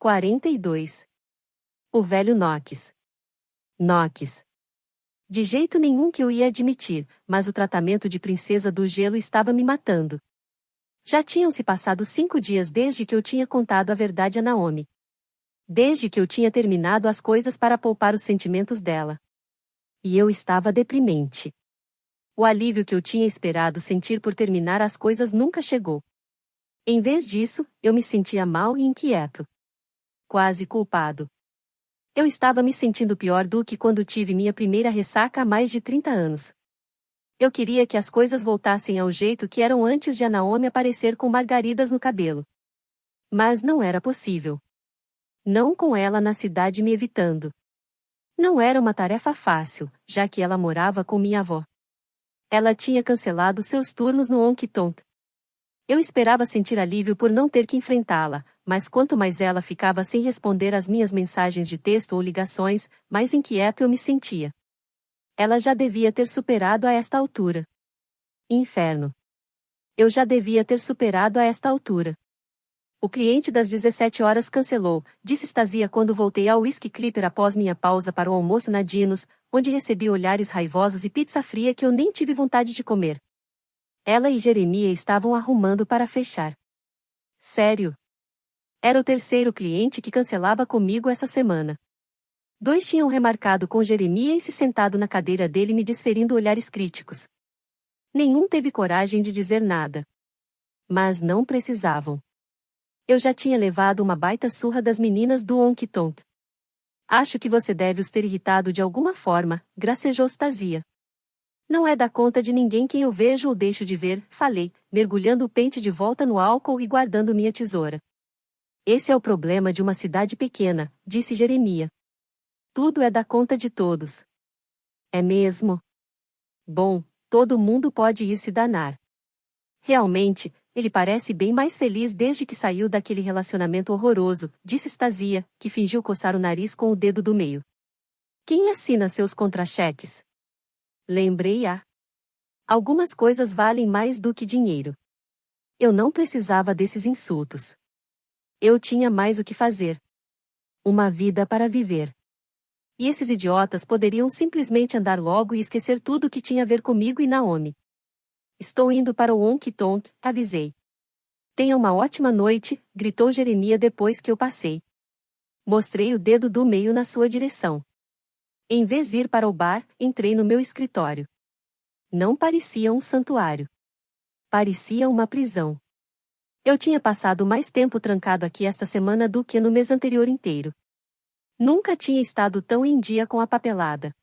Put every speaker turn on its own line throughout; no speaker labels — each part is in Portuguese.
42. O velho Knox. Knox. De jeito nenhum que eu ia admitir, mas o tratamento de princesa do gelo estava me matando. Já tinham se passado 5 dias desde que eu tinha contado a verdade a Naomi. Desde que eu tinha terminado as coisas para poupar os sentimentos dela. E eu estava deprimente. O alívio que eu tinha esperado sentir por terminar as coisas nunca chegou. Em vez disso, eu me sentia mal e inquieto. Quase culpado. Eu estava me sentindo pior do que quando tive minha primeira ressaca há mais de 30 anos. Eu queria que as coisas voltassem ao jeito que eram antes de a Naomi aparecer com margaridas no cabelo. Mas não era possível. Não com ela na cidade me evitando. Não era uma tarefa fácil, já que ela morava com minha avó. Ela tinha cancelado seus turnos no Honky-Tonk. Eu esperava sentir alívio por não ter que enfrentá-la, mas quanto mais ela ficava sem responder às minhas mensagens de texto ou ligações, mais inquieto eu me sentia. Ela já devia ter superado a esta altura. Inferno. Eu já devia ter superado a esta altura. O cliente das 17 horas cancelou, disse Stasia quando voltei ao Whisky Clipper após minha pausa para o almoço na Dinos, onde recebi olhares raivosos e pizza fria que eu nem tive vontade de comer. Ela e Jeremiah estavam arrumando para fechar. Sério? Era o terceiro cliente que cancelava comigo essa semana. 2 tinham remarcado com Jeremiah e se sentado na cadeira dele me desferindo olhares críticos. Nenhum teve coragem de dizer nada. Mas não precisavam. Eu já tinha levado uma baita surra das meninas do Honky-Tonk. Acho que você deve os ter irritado de alguma forma, gracejou Stasia. Não é da conta de ninguém quem eu vejo ou deixo de ver, falei, mergulhando o pente de volta no álcool e guardando minha tesoura. Esse é o problema de uma cidade pequena, disse Jeremiah. Tudo é da conta de todos. É mesmo? Bom, todo mundo pode ir se danar. Realmente, ele parece bem mais feliz desde que saiu daquele relacionamento horroroso, disse Stasia, que fingiu coçar o nariz com o dedo do meio. Quem assina seus contra-cheques? Lembrei-a. Algumas coisas valem mais do que dinheiro. Eu não precisava desses insultos. Eu tinha mais o que fazer. Uma vida para viver. E esses idiotas poderiam simplesmente andar logo e esquecer tudo que tinha a ver comigo e Naomi. Estou indo para o Honky-Tonk, avisei. Tenha uma ótima noite, gritou Jeremiah depois que eu passei. Mostrei o dedo do meio na sua direção. Em vez de ir para o bar, entrei no meu escritório. Não parecia um santuário. Parecia uma prisão. Eu tinha passado mais tempo trancado aqui esta semana do que no mês anterior inteiro. Nunca tinha estado tão em dia com a papelada.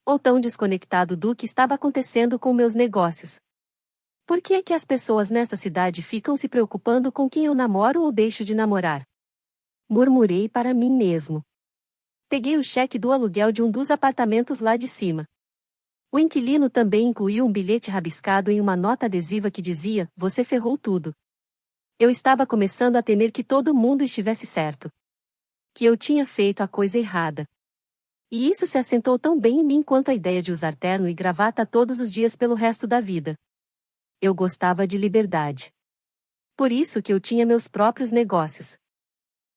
Ou tão desconectado do que estava acontecendo com meus negócios. Por que é que as pessoas nesta cidade ficam se preocupando com quem eu namoro ou deixo de namorar? Murmurei para mim mesmo. Peguei o cheque do aluguel de um dos apartamentos lá de cima. O inquilino também incluiu um bilhete rabiscado em uma nota adesiva que dizia: "Você ferrou tudo." Eu estava começando a temer que todo mundo estivesse certo. Que eu tinha feito a coisa errada. E isso se assentou tão bem em mim quanto a ideia de usar terno e gravata todos os dias pelo resto da vida. Eu gostava de liberdade. Por isso que eu tinha meus próprios negócios.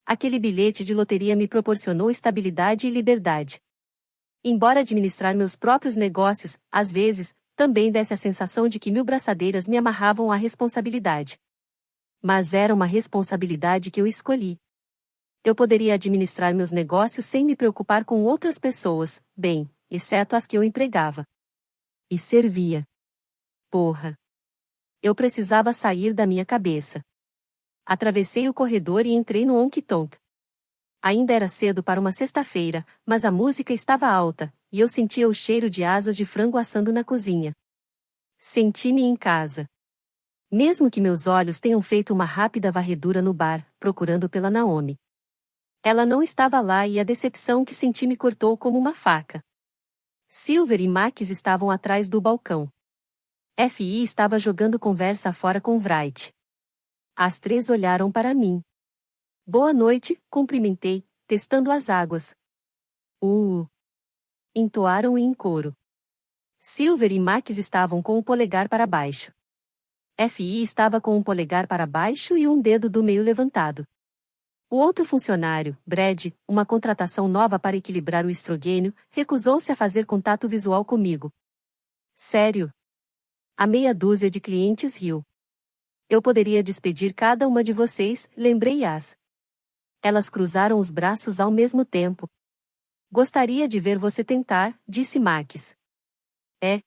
Aquele bilhete de loteria me proporcionou estabilidade e liberdade. Embora administrar meus próprios negócios, às vezes, também desse a sensação de que 1000 braçadeiras me amarravam à responsabilidade. Mas era uma responsabilidade que eu escolhi. Eu poderia administrar meus negócios sem me preocupar com outras pessoas, bem, exceto as que eu empregava. E servia. Porra. Eu precisava sair da minha cabeça. Atravessei o corredor e entrei no Honky-Tonk. Ainda era cedo para uma sexta-feira, mas a música estava alta, e eu sentia o cheiro de asas de frango assando na cozinha. Senti-me em casa. Mesmo que meus olhos tenham feito uma rápida varredura no bar, procurando pela Naomi. Ela não estava lá e a decepção que senti me cortou como uma faca. Silver e Max estavam atrás do balcão. F.I. estava jogando conversa fora com Wright. As 3 olharam para mim. Boa noite, cumprimentei, testando as águas. Entoaram em coro. Silver e Max estavam com o polegar para baixo. F.I. estava com um polegar para baixo e um dedo do meio levantado. O outro funcionário, Brad, uma contratação nova para equilibrar o estrogênio, recusou-se a fazer contato visual comigo. Sério? A meia dúzia de clientes riu. Eu poderia despedir cada uma de vocês, lembrei-as. Elas cruzaram os braços ao mesmo tempo. Gostaria de ver você tentar, disse Max. É.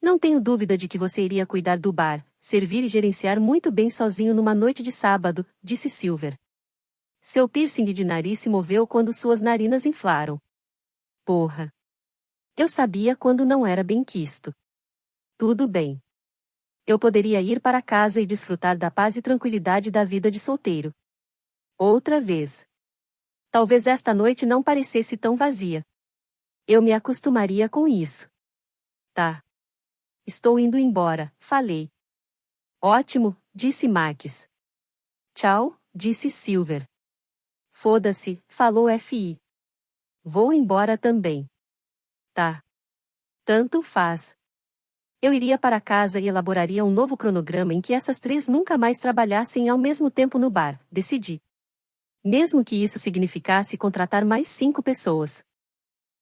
Não tenho dúvida de que você iria cuidar do bar, servir e gerenciar muito bem sozinho numa noite de sábado, disse Silver. Seu piercing de nariz se moveu quando suas narinas inflaram. Porra! Eu sabia quando não era benquisto. Tudo bem. Eu poderia ir para casa e desfrutar da paz e tranquilidade da vida de solteiro. Outra vez. Talvez esta noite não parecesse tão vazia. Eu me acostumaria com isso. Tá. Estou indo embora, falei. Ótimo, disse Max. Tchau, disse Silver. Foda-se, falou F.I. Vou embora também. Tá. Tanto faz. Eu iria para casa e elaboraria um novo cronograma em que essas três nunca mais trabalhassem ao mesmo tempo no bar, decidi. Mesmo que isso significasse contratar mais 5 pessoas.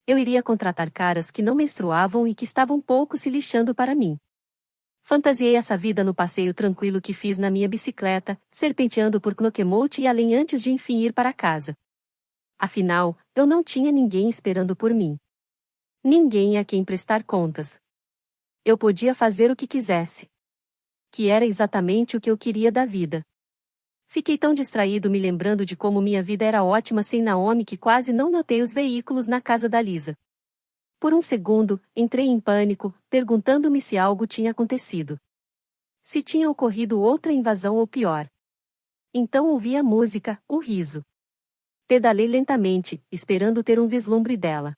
Eu iria contratar caras que não menstruavam e que estavam pouco se lixando para mim. Fantasiei essa vida no passeio tranquilo que fiz na minha bicicleta, serpenteando por Knockemouth e além antes de enfim ir para casa. Afinal, eu não tinha ninguém esperando por mim. Ninguém a quem prestar contas. Eu podia fazer o que quisesse. Que era exatamente o que eu queria da vida. Fiquei tão distraído me lembrando de como minha vida era ótima sem Naomi que quase não notei os veículos na casa da Lisa. Por um segundo, entrei em pânico, perguntando-me se algo tinha acontecido. Se tinha ocorrido outra invasão ou pior. Então ouvi a música, o riso. Pedalei lentamente, esperando ter um vislumbre dela.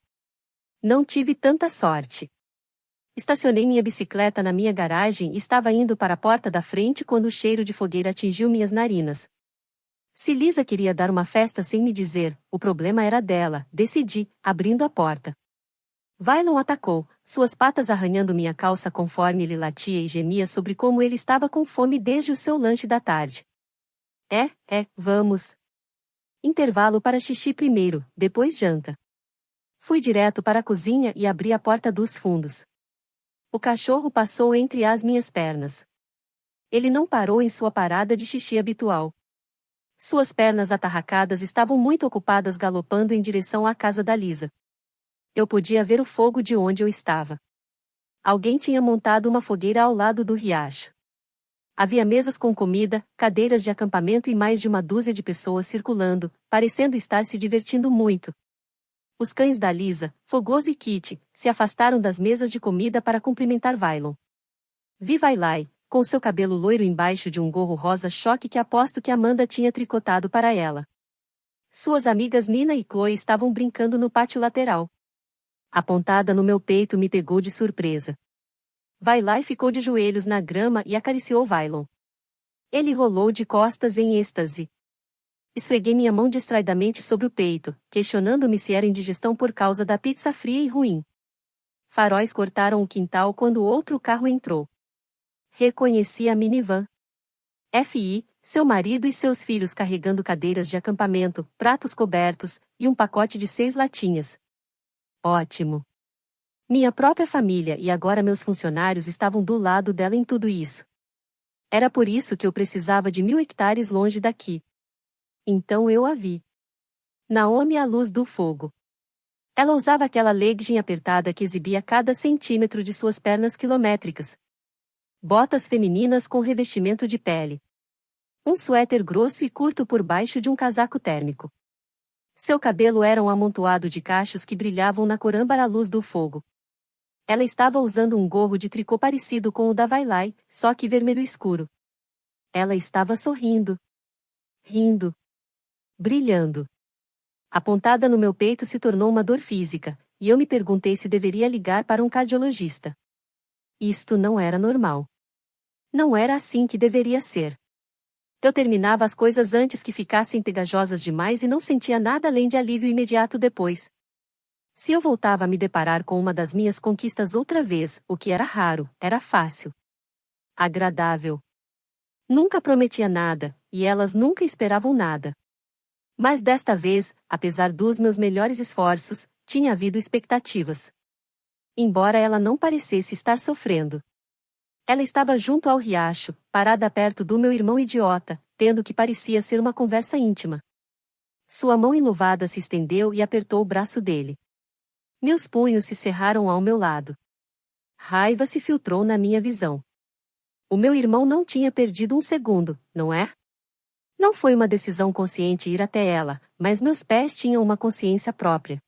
Não tive tanta sorte. Estacionei minha bicicleta na minha garagem e estava indo para a porta da frente quando o cheiro de fogueira atingiu minhas narinas. Se Lisa queria dar uma festa sem me dizer, o problema era dela, decidi, abrindo a porta. Vailon atacou, suas patas arranhando minha calça conforme ele latia e gemia sobre como ele estava com fome desde o seu lanche da tarde. Vamos. Intervalo para xixi primeiro, depois janta. Fui direto para a cozinha e abri a porta dos fundos. O cachorro passou entre as minhas pernas. Ele não parou em sua parada de xixi habitual. Suas pernas atarracadas estavam muito ocupadas galopando em direção à casa da Lisa. Eu podia ver o fogo de onde eu estava. Alguém tinha montado uma fogueira ao lado do riacho. Havia mesas com comida, cadeiras de acampamento e mais de uma dúzia de pessoas circulando, parecendo estar se divertindo muito. Os cães da Lisa, Fogoso e Kitty, se afastaram das mesas de comida para cumprimentar Vailon. Vi Vailai, com seu cabelo loiro embaixo de um gorro rosa choque que aposto que Amanda tinha tricotado para ela. Suas amigas Nina e Chloe estavam brincando no pátio lateral. A pontada no meu peito me pegou de surpresa. Vailai ficou de joelhos na grama e acariciou Vailon. Ele rolou de costas em êxtase. Esfreguei minha mão distraidamente sobre o peito, questionando-me se era indigestão por causa da pizza fria e ruim. Faróis cortaram o quintal quando outro carro entrou. Reconheci a minivan. F.I., seu marido e seus filhos carregando cadeiras de acampamento, pratos cobertos, e um pacote de 6 latinhas. Ótimo. Minha própria família e agora meus funcionários estavam do lado dela em tudo isso. Era por isso que eu precisava de 1000 hectares longe daqui. Então eu a vi. Naomi à luz do fogo. Ela usava aquela legging apertada que exibia cada centímetro de suas pernas quilométricas. Botas femininas com revestimento de pele. Um suéter grosso e curto por baixo de um casaco térmico. Seu cabelo era um amontoado de cachos que brilhavam na cor âmbar à luz do fogo. Ela estava usando um gorro de tricô parecido com o da Vailai, só que vermelho escuro. Ela estava sorrindo. Rindo. Brilhando. A pontada no meu peito se tornou uma dor física, e eu me perguntei se deveria ligar para um cardiologista. Isto não era normal. Não era assim que deveria ser. Eu terminava as coisas antes que ficassem pegajosas demais e não sentia nada além de alívio imediato depois. Se eu voltava a me deparar com uma das minhas conquistas outra vez, o que era raro, era fácil. Agradável. Nunca prometia nada, e elas nunca esperavam nada. Mas desta vez, apesar dos meus melhores esforços, tinha havido expectativas. Embora ela não parecesse estar sofrendo. Ela estava junto ao riacho, parada perto do meu irmão idiota, tendo o que parecia ser uma conversa íntima. Sua mão enluvada se estendeu e apertou o braço dele. Meus punhos se cerraram ao meu lado. Raiva se filtrou na minha visão. O meu irmão não tinha perdido um segundo, não é? Não foi uma decisão consciente ir até ela, mas meus pés tinham uma consciência própria.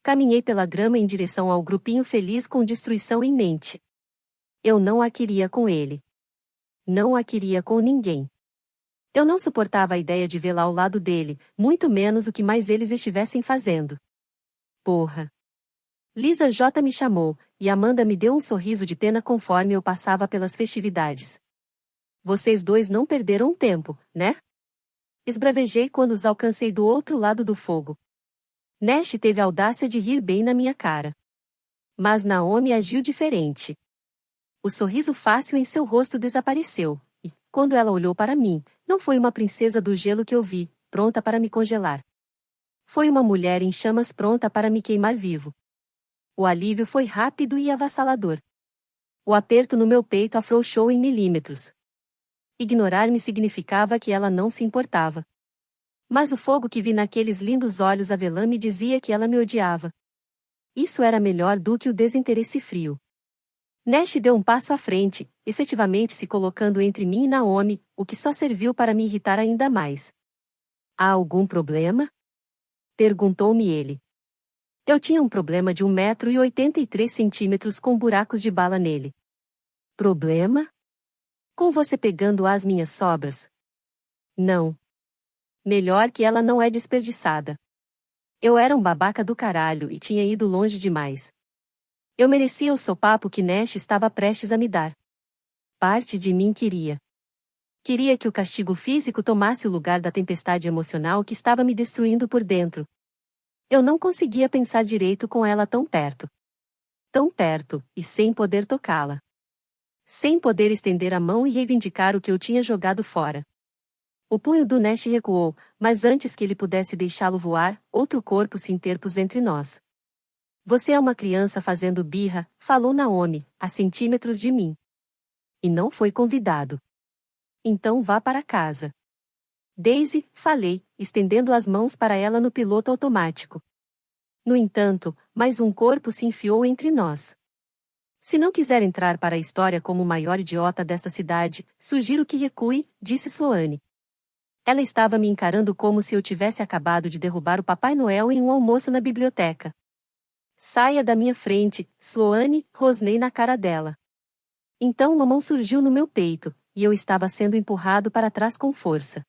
Caminhei pela grama em direção ao grupinho feliz com destruição em mente. Eu não a queria com ele. Não a queria com ninguém. Eu não suportava a ideia de vê-la ao lado dele, muito menos o que mais eles estivessem fazendo. Porra! Lisa J. me chamou, e Amanda me deu um sorriso de pena conforme eu passava pelas festividades. Vocês dois não perderam tempo, né? Esbravejei quando os alcancei do outro lado do fogo. Nash teve a audácia de rir bem na minha cara. Mas Naomi agiu diferente. O sorriso fácil em seu rosto desapareceu, e, quando ela olhou para mim, não foi uma princesa do gelo que eu vi, pronta para me congelar. Foi uma mulher em chamas pronta para me queimar vivo. O alívio foi rápido e avassalador. O aperto no meu peito afrouxou em milímetros. Ignorar-me significava que ela não se importava. Mas o fogo que vi naqueles lindos olhos avelã me dizia que ela me odiava. Isso era melhor do que o desinteresse frio. Nash deu um passo à frente, efetivamente se colocando entre mim e Naomi, o que só serviu para me irritar ainda mais. Há algum problema? Perguntou-me ele. Eu tinha um problema de 1,83 m com buracos de bala nele. Problema? Com você pegando as minhas sobras? Não. Melhor que ela não é desperdiçada. Eu era um babaca do caralho e tinha ido longe demais. Eu merecia o sopapo que Nash estava prestes a me dar. Parte de mim queria. Queria que o castigo físico tomasse o lugar da tempestade emocional que estava me destruindo por dentro. Eu não conseguia pensar direito com ela tão perto. Tão perto, e sem poder tocá-la. Sem poder estender a mão e reivindicar o que eu tinha jogado fora. O punho do Nash recuou, mas antes que ele pudesse deixá-lo voar, outro corpo se interpôs entre nós. Você é uma criança fazendo birra, falou Naomi, a centímetros de mim. E não foi convidado. Então vá para casa. Daisy, falei, estendendo as mãos para ela no piloto automático. No entanto, mais um corpo se enfiou entre nós. Se não quiser entrar para a história como o maior idiota desta cidade, sugiro que recue, disse Sloane. Ela estava me encarando como se eu tivesse acabado de derrubar o Papai Noel em um almoço na biblioteca. Saia da minha frente, Sloane, rosnei na cara dela. Então uma mão surgiu no meu peito, e eu estava sendo empurrado para trás com força.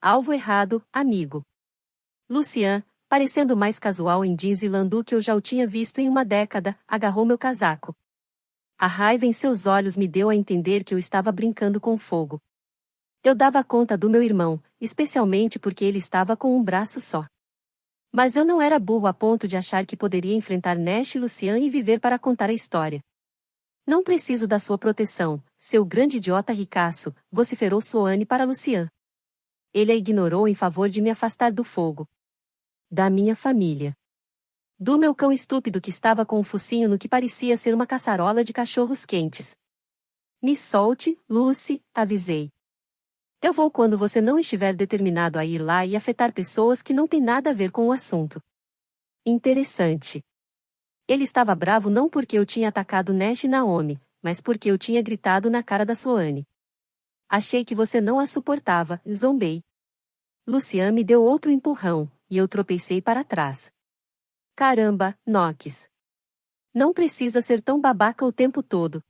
Alvo errado, amigo. Lucian, parecendo mais casual em jeans e landau que eu já o tinha visto em uma década, agarrou meu casaco. A raiva em seus olhos me deu a entender que eu estava brincando com fogo. Eu dava conta do meu irmão, especialmente porque ele estava com um braço só. Mas eu não era burro a ponto de achar que poderia enfrentar Nash e Lucian e viver para contar a história. Não preciso da sua proteção, seu grande idiota ricaço, vociferou Sloane para Lucian. Ele a ignorou em favor de me afastar do fogo. Da minha família. Do meu cão estúpido que estava com um focinho no que parecia ser uma caçarola de cachorros quentes. Me solte, Lucy, avisei. Eu vou quando você não estiver determinado a ir lá e afetar pessoas que não têm nada a ver com o assunto. Interessante. Ele estava bravo não porque eu tinha atacado Nash e Naomi, mas porque eu tinha gritado na cara da Sloane. Achei que você não a suportava, zombei. Lucian me deu outro empurrão, e eu tropecei para trás. Caramba, Knox. Não precisa ser tão babaca o tempo todo.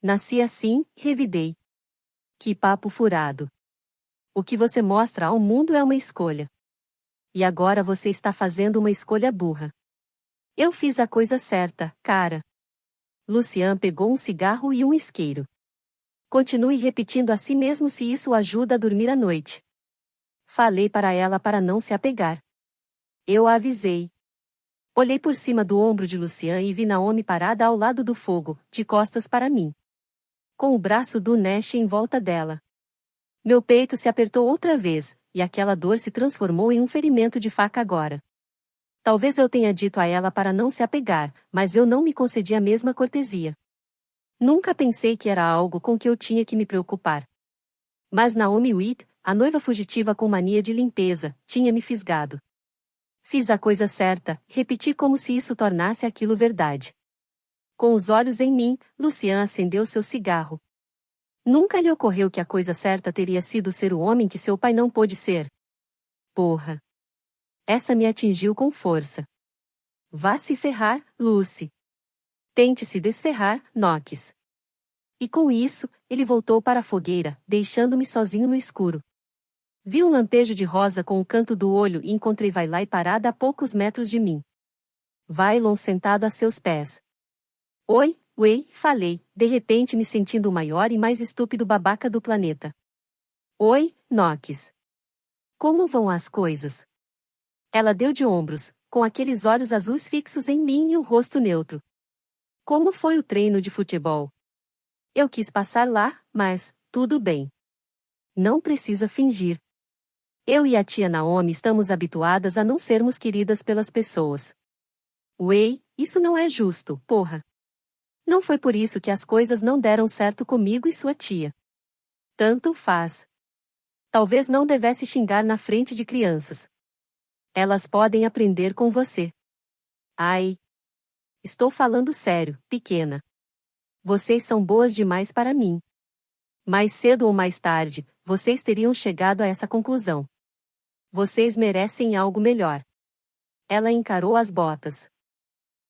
Nasci assim, revidei. Que papo furado. O que você mostra ao mundo é uma escolha. E agora você está fazendo uma escolha burra. Eu fiz a coisa certa, cara. Lucian pegou um cigarro e um isqueiro. Continue repetindo a si mesmo se isso o ajuda a dormir à noite. Falei para ela para não se apegar. Eu a avisei. Olhei por cima do ombro de Lucian e vi Naomi parada ao lado do fogo, de costas para mim. Com o braço do Nash em volta dela. Meu peito se apertou outra vez, e aquela dor se transformou em um ferimento de faca agora. Talvez eu tenha dito a ela para não se apegar, mas eu não me concedi a mesma cortesia. Nunca pensei que era algo com que eu tinha que me preocupar. Mas Naomi Witt, a noiva fugitiva com mania de limpeza, tinha me fisgado. Fiz a coisa certa, repeti como se isso tornasse aquilo verdade. Com os olhos em mim, Lucian acendeu seu cigarro. Nunca lhe ocorreu que a coisa certa teria sido ser o homem que seu pai não pôde ser. Porra! Essa me atingiu com força. Vá se ferrar, Lucy. Tente se desferrar, Knox. E com isso, ele voltou para a fogueira, deixando-me sozinho no escuro. Vi um lampejo de rosa com o canto do olho e encontrei Vailai parada a poucos metros de mim. Vailon sentado a seus pés. Oi, falei, de repente me sentindo o maior e mais estúpido babaca do planeta. Oi, Knox. Como vão as coisas? Ela deu de ombros, com aqueles olhos azuis fixos em mim e o rosto neutro. Como foi o treino de futebol? Eu quis passar lá, mas, tudo bem. Não precisa fingir. Eu e a tia Naomi estamos habituadas a não sermos queridas pelas pessoas. Isso não é justo, porra. Não foi por isso que as coisas não deram certo comigo e sua tia. Tanto faz. Talvez não devesse xingar na frente de crianças. Elas podem aprender com você. Ai. Estou falando sério, pequena. Vocês são boas demais para mim. Mais cedo ou mais tarde, vocês teriam chegado a essa conclusão. Vocês merecem algo melhor. Ela encarou as botas.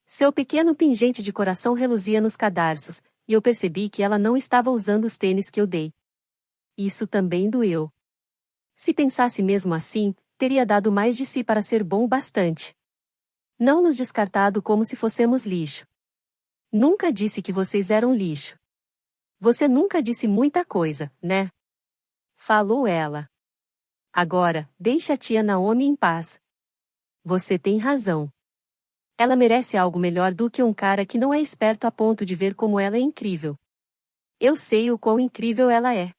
Seu pequeno pingente de coração reluzia nos cadarços, e eu percebi que ela não estava usando os tênis que eu dei. Isso também doeu. Se pensasse mesmo assim, teria dado mais de si para ser bom o bastante. Não nos descartado como se fossemos lixo. Nunca disse que vocês eram lixo. Você nunca disse muita coisa, né? Falou ela. Agora, deixe a tia Naomi em paz. Você tem razão. Ela merece algo melhor do que um cara que não é esperto a ponto de ver como ela é incrível. Eu sei o quão incrível ela é.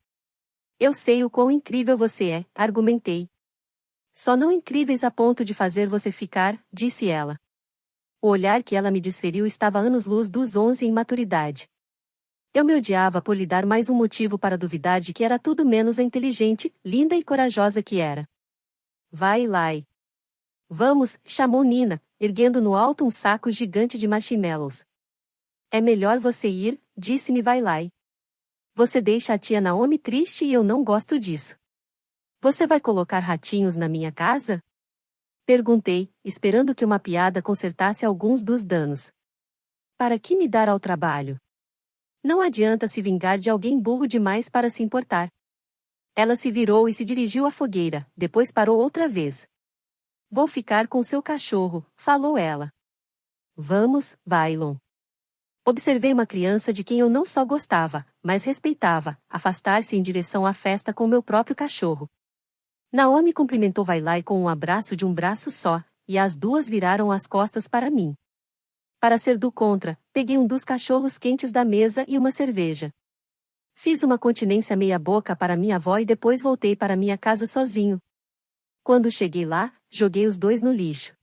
Eu sei o quão incrível você é, argumentei. Só não incríveis a ponto de fazer você ficar, disse ela. O olhar que ela me desferiu estava anos-luz dos 11 em maturidade. Eu me odiava por lhe dar mais um motivo para duvidar de que era tudo menos a inteligente, linda e corajosa que era. Vai lá. Vamos, chamou Nina, erguendo no alto um saco gigante de marshmallows. É melhor você ir, disse-me Vailai. Você deixa a tia Naomi triste e eu não gosto disso. Você vai colocar ratinhos na minha casa? Perguntei, esperando que uma piada consertasse alguns dos danos. Para que me dar ao trabalho? Não adianta se vingar de alguém burro demais para se importar. Ela se virou e se dirigiu à fogueira, depois parou outra vez. Vou ficar com seu cachorro, falou ela. Vamos, Vailon. Observei uma criança de quem eu não só gostava, mas respeitava, afastar-se em direção à festa com meu próprio cachorro. Naomi cumprimentou Vailai com um abraço de um braço só, e as duas viraram as costas para mim. Para ser do contra, peguei um dos cachorros quentes da mesa e uma cerveja. Fiz uma continência meia-boca para minha avó e depois voltei para minha casa sozinho. Quando cheguei lá, joguei os dois no lixo.